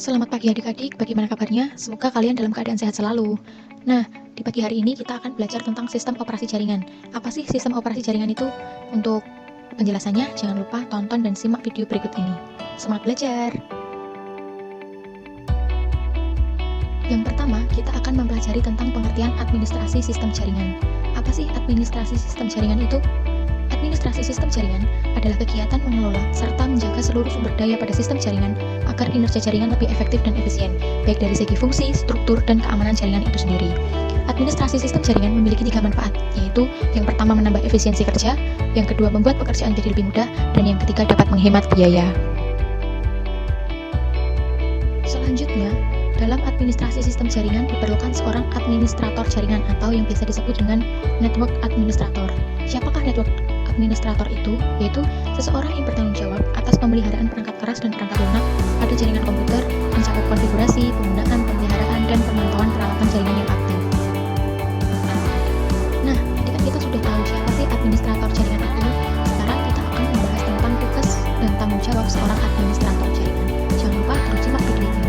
Selamat pagi adik-adik, bagaimana kabarnya? Semoga kalian dalam keadaan sehat selalu. Nah, di pagi hari ini kita akan belajar tentang sistem operasi jaringan. Apa sih sistem operasi jaringan itu? Untuk penjelasannya, jangan lupa tonton dan simak video berikut ini. Semangat belajar! Yang pertama, kita akan mempelajari tentang pengertian administrasi sistem jaringan. Apa sih administrasi sistem jaringan itu? Administrasi sistem jaringan adalah kegiatan mengelola serta menjaga seluruh sumber daya pada sistem jaringan agar kinerja jaringan lebih efektif dan efisien, baik dari segi fungsi, struktur, dan keamanan jaringan itu sendiri. Administrasi sistem jaringan memiliki 3 manfaat, yaitu yang pertama menambah efisiensi kerja, yang kedua membuat pekerjaan jadi lebih mudah, dan yang ketiga dapat menghemat biaya. Selanjutnya, dalam administrasi sistem jaringan diperlukan seorang administrator jaringan atau yang biasa disebut dengan network administrator. Siapakah network administrator itu? Yaitu seseorang yang bertanggung jawab atas pemeliharaan perangkat keras dan perangkat lunak pada jaringan komputer, mencakup konfigurasi, penggunaan, pemeliharaan, dan pemantauan peralatan jaringan yang aktif. Nah, ketika kita sudah tahu siapa sih administrator jaringan itu, sekarang kita akan membahas tentang tugas dan tanggung jawab seorang administrator jaringan. Jangan lupa terus simak video ini.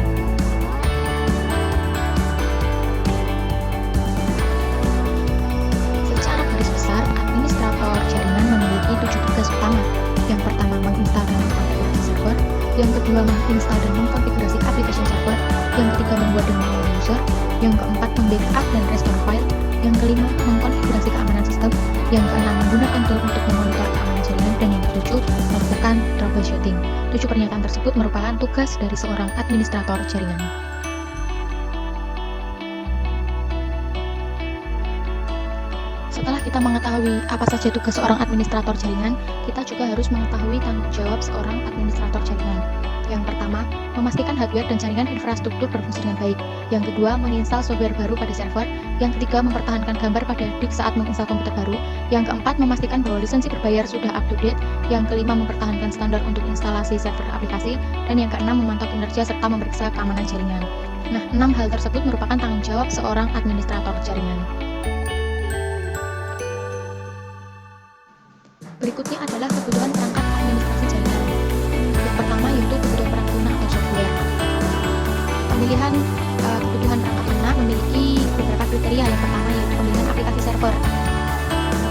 Secara garis besar, administrator jaringan memiliki 7 tugas utama. Yang pertama, menginstal dan mengkonfigurasi server. Yang kedua, menginstal dan mengkonfigurasi application server. Yang ketiga, membuat dan mengelola user. Yang keempat, membackup dan restore file. Yang kelima, mengkonfigurasi keamanan sistem. Yang keenam, menggunakan tool untuk memonitor keamanan jaringan. Dan yang ketujuh, melakukan troubleshooting. 7 pernyataan tersebut merupakan tugas dari seorang administrator jaringan. Setelah kita mengetahui apa saja tugas seorang administrator jaringan, kita juga harus mengetahui tanggung jawab seorang administrator jaringan. Yang pertama, memastikan hardware dan jaringan infrastruktur berfungsi dengan baik. Yang kedua, menginstal software baru pada server. Yang ketiga, mempertahankan gambar pada disk saat menginstal komputer baru. Yang keempat, memastikan bahwa lisensi berbayar sudah up to date. Yang kelima, mempertahankan standar untuk instalasi server aplikasi. Dan yang keenam, memantau kinerja serta memeriksa keamanan jaringan. Nah, 6 hal tersebut merupakan tanggung jawab seorang administrator jaringan. Berikutnya adalah kebutuhan perangkat administrasi jaringan. Yang pertama yaitu kebutuhan perangkat lunak atau software. Pemilihan kebutuhan perangkat lunak memiliki beberapa kriteria. Yang pertama yaitu pemilihan aplikasi server.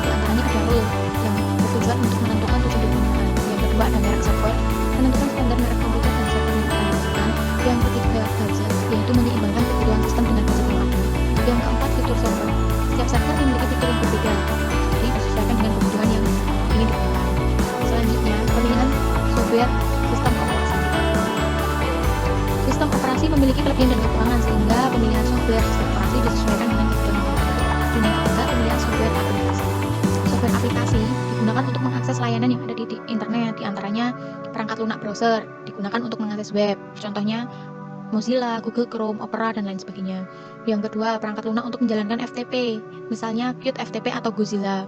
Di antaranya ada role yang bertujuan untuk menentukan tujuan digunakan. Yang kedua ada merek server, menentukan standar merek komputer dan server yang digunakan. Yang ketiga budget, yaitu menyeimbangkan kebutuhan sistem dengan budget yang ada. Yang keempat fitur server. Setiap server memiliki fitur yang berbeda, jadi disesuaikan dengan kebutuhan yang ingin digunakan. Selanjutnya, pemilihan software sistem operasi. Sistem operasi memiliki kelebihan dan kekurangan sehingga pemilihan software sistem operasi disesuaikan dengan kebutuhan komputer. Dan yang ketiga, pemilihan software aplikasi. Software aplikasi digunakan untuk mengakses layanan yang ada di internet, diantaranya perangkat lunak browser digunakan untuk mengakses web. Contohnya Mozilla, Google Chrome, Opera, dan lain sebagainya. Yang kedua, perangkat lunak untuk menjalankan FTP, misalnya Qt FTP atau Godzilla.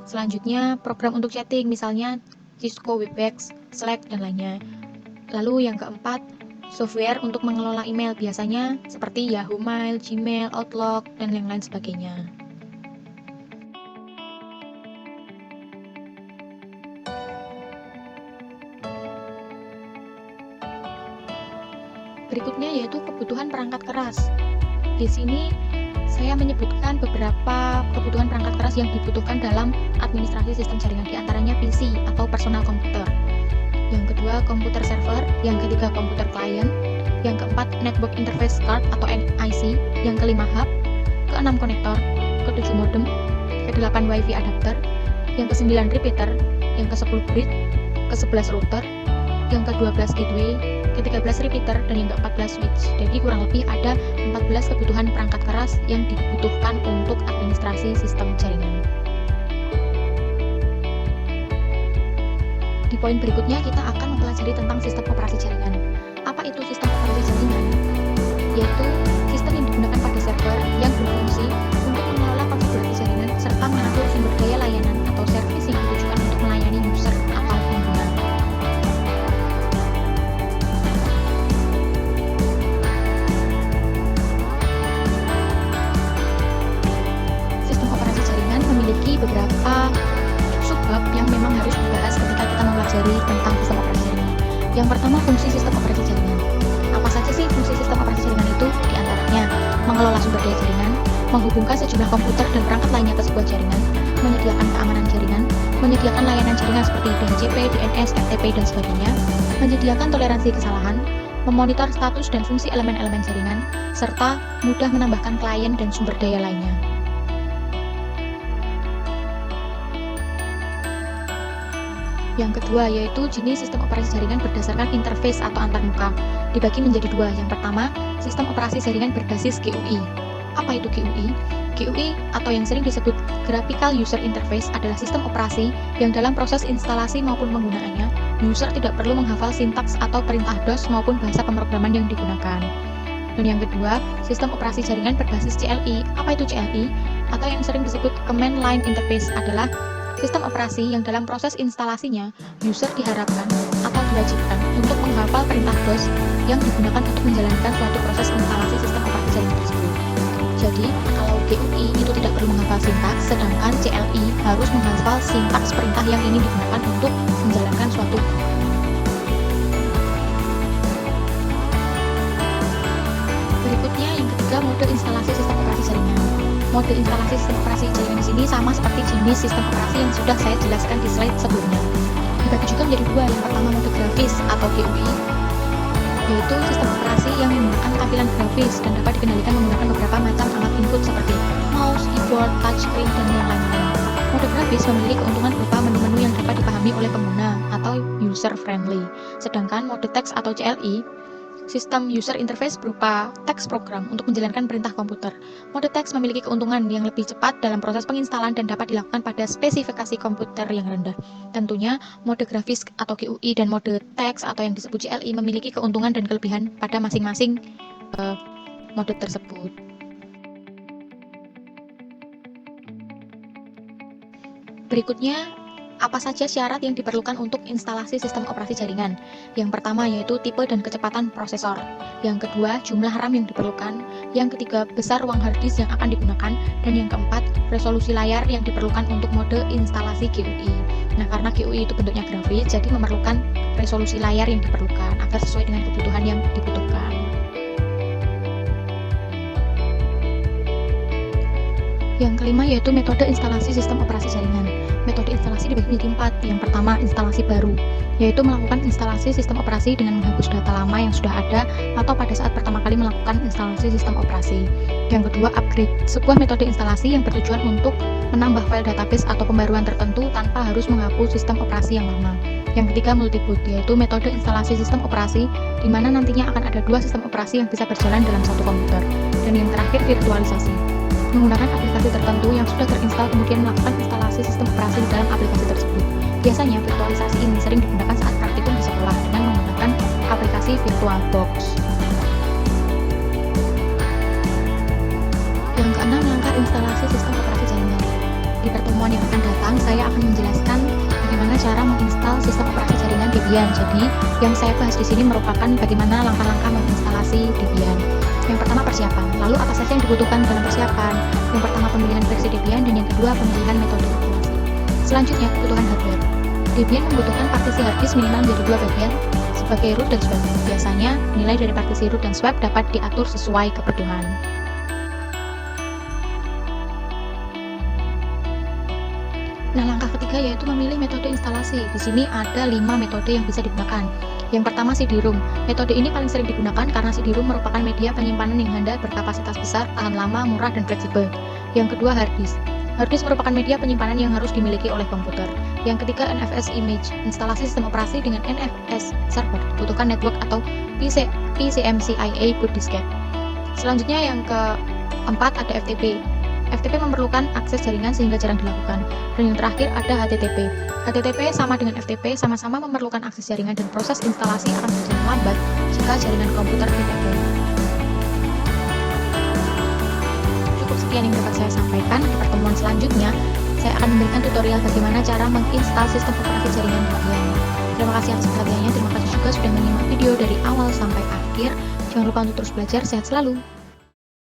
Selanjutnya, program untuk chatting, misalnya Cisco, Webex, Slack, dan lainnya. Lalu yang keempat, software untuk mengelola email, biasanya seperti Yahoo Mail, Gmail, Outlook, dan yang lain sebagainya. Berikutnya yaitu kebutuhan perangkat keras. Di sini saya menyebutkan beberapa kebutuhan perangkat keras yang dibutuhkan dalam administrasi sistem jaringan, diantaranya PC atau personal komputer. Yang kedua, komputer server. Yang ketiga, komputer client. Yang keempat, network interface card atau NIC. Yang kelima, hub. Keenam, konektor. Ketujuh, modem. Kedelapan, wifi adapter. Yang kesembilan, repeater. Yang ke-10, bridge. Ke-11, router. Yang ke-12, gateway. Ke-13 repeater, dan yang ke-14 switch. Jadi kurang lebih ada 14 kebutuhan perangkat keras yang dibutuhkan untuk administrasi sistem jaringan. Di poin berikutnya kita akan mempelajari tentang sistem operasi jaringan. Apa itu sistem operasi jaringan? Yaitu sistem yang digunakan pada server yang berfungsi untuk mengelola konfigurasi jaringan serta mengatur sumber daya layanan atau servis yang ditujukan untuk melayani user atau pengguna. Memiliki beberapa subbab yang memang harus dibahas ketika kita mempelajari tentang sistem operasi jaringan. Yang pertama, fungsi sistem operasi jaringan. Apa Apa saja sih fungsi sistem operasi jaringan itu? Di antaranya, mengelola sumber daya jaringan, menghubungkan sejumlah komputer dan perangkat lainnya ke sebuah jaringan, menyediakan keamanan jaringan, menyediakan layanan jaringan seperti DHCP, DNS, FTP, dan sebagainya, menyediakan toleransi kesalahan, memonitor status dan fungsi elemen-elemen jaringan, serta mudah menambahkan klien dan sumber daya lainnya. Yang kedua yaitu jenis sistem operasi jaringan berdasarkan interface atau antarmuka. Dibagi menjadi dua. Yang pertama, sistem operasi jaringan berbasis GUI. Apa itu GUI? GUI atau yang sering disebut Graphical User Interface adalah sistem operasi yang dalam proses instalasi maupun penggunaannya, user tidak perlu menghafal sintaks atau perintah DOS maupun bahasa pemrograman yang digunakan. Dan yang kedua, sistem operasi jaringan berbasis CLI. Apa itu CLI? Atau yang sering disebut Command Line Interface adalah sistem operasi yang dalam proses instalasinya, user diharapkan atau diwajibkan untuk menghafal perintah DOS yang digunakan untuk menjalankan suatu proses instalasi sistem operasi jaringan tersebut. Jadi, kalau GUI itu tidak perlu menghafal sintaks, sedangkan CLI harus menghafal sintaks perintah yang ini digunakan untuk menjalankan suatu. Berikutnya, yang ketiga, mode instalasi sistem operasi jaringan. Mode instalasi sistem operasi jaringan di sini sama seperti jenis sistem operasi yang sudah saya jelaskan di slide sebelumnya. Dibagi juga menjadi dua. Yang pertama, mode grafis atau GUI, yaitu sistem operasi yang menggunakan tampilan grafis dan dapat dikendalikan menggunakan beberapa macam alat input seperti mouse, keyboard, touchscreen, dan yang lain-lain. Mode grafis memiliki keuntungan berupa menu-menu yang dapat dipahami oleh pengguna atau user-friendly. Sedangkan mode teks atau CLI, sistem user interface berupa teks program untuk menjalankan perintah komputer. Mode teks memiliki keuntungan yang lebih cepat dalam proses penginstalan dan dapat dilakukan pada spesifikasi komputer yang rendah. Tentunya, mode grafis atau GUI dan mode teks atau yang disebut CLI memiliki keuntungan dan kelebihan pada masing-masing mode tersebut. Berikutnya, apa saja syarat yang diperlukan untuk instalasi sistem operasi jaringan? Yang pertama yaitu tipe dan kecepatan prosesor. Yang kedua, jumlah RAM yang diperlukan. Yang ketiga, besar ruang harddisk yang akan digunakan. Dan yang keempat, resolusi layar yang diperlukan untuk mode instalasi GUI. Nah, karena GUI itu bentuknya grafis, jadi memerlukan resolusi layar yang diperlukan agar sesuai dengan kebutuhan yang dibutuhkan. Yang kelima yaitu metode instalasi sistem operasi jaringan. Metode instalasi dibagi menjadi 4. Yang pertama, instalasi baru, yaitu melakukan instalasi sistem operasi dengan menghapus data lama yang sudah ada atau pada saat pertama kali melakukan instalasi sistem operasi. Yang kedua, upgrade, sebuah metode instalasi yang bertujuan untuk menambah file database atau pembaruan tertentu tanpa harus menghapus sistem operasi yang lama. Yang ketiga, multiboot, yaitu metode instalasi sistem operasi di mana nantinya akan ada dua sistem operasi yang bisa berjalan dalam satu komputer. Dan yang terakhir, virtualisasi, menggunakan aplikasi tertentu yang sudah terinstal kemudian melakukan instalasi sistem operasi di dalam aplikasi tersebut. Biasanya virtualisasi ini sering digunakan saat praktikum di sekolah dengan menggunakan aplikasi VirtualBox. Yang keenam, langkah instalasi sistem operasi jaringan. Di pertemuan yang akan datang, saya akan menjelaskan bagaimana cara menginstal sistem operasi jaringan Debian. Jadi, yang saya bahas di sini merupakan bagaimana langkah-langkah menginstalasi Debian. Yang pertama, persiapan. Lalu apa saja yang dibutuhkan dalam persiapan? Yang pertama, pemilihan versi Debian, dan yang kedua, pemilihan metode instalasi. Selanjutnya, kebutuhan hardware. Debian membutuhkan partisi harddisk minimal menjadi 2 bagian sebagai root dan swap. Biasanya, nilai dari partisi root dan swap dapat diatur sesuai kebutuhan. Nah, langkah ketiga yaitu memilih metode instalasi. Di sini ada 5 metode yang bisa digunakan. Yang pertama, CD-ROM. Metode ini paling sering digunakan karena CD-ROM merupakan media penyimpanan yang handal, berkapasitas besar, tahan lama, murah, dan fleksibel. Yang kedua, harddisk. Harddisk merupakan media penyimpanan yang harus dimiliki oleh komputer. Yang ketiga, NFS image. Instalasi sistem operasi dengan NFS server dibutuhkan network atau PCMCIA boot diskette. Selanjutnya yang keempat ada FTP. FTP memerlukan akses jaringan sehingga jarang dilakukan. Dan yang terakhir ada HTTP. HTTP sama dengan FTP sama-sama memerlukan akses jaringan dan proses instalasi akan berjalan lambat jika jaringan komputer tidak baik. Cukup sekian yang dapat saya sampaikan. Di pertemuan selanjutnya, saya akan memberikan tutorial bagaimana cara menginstal sistem operasi jaringan Debian. Terima kasih atas perhatiannya. Terima kasih juga sudah menyimak video dari awal sampai akhir. Jangan lupa untuk terus belajar. Sehat selalu.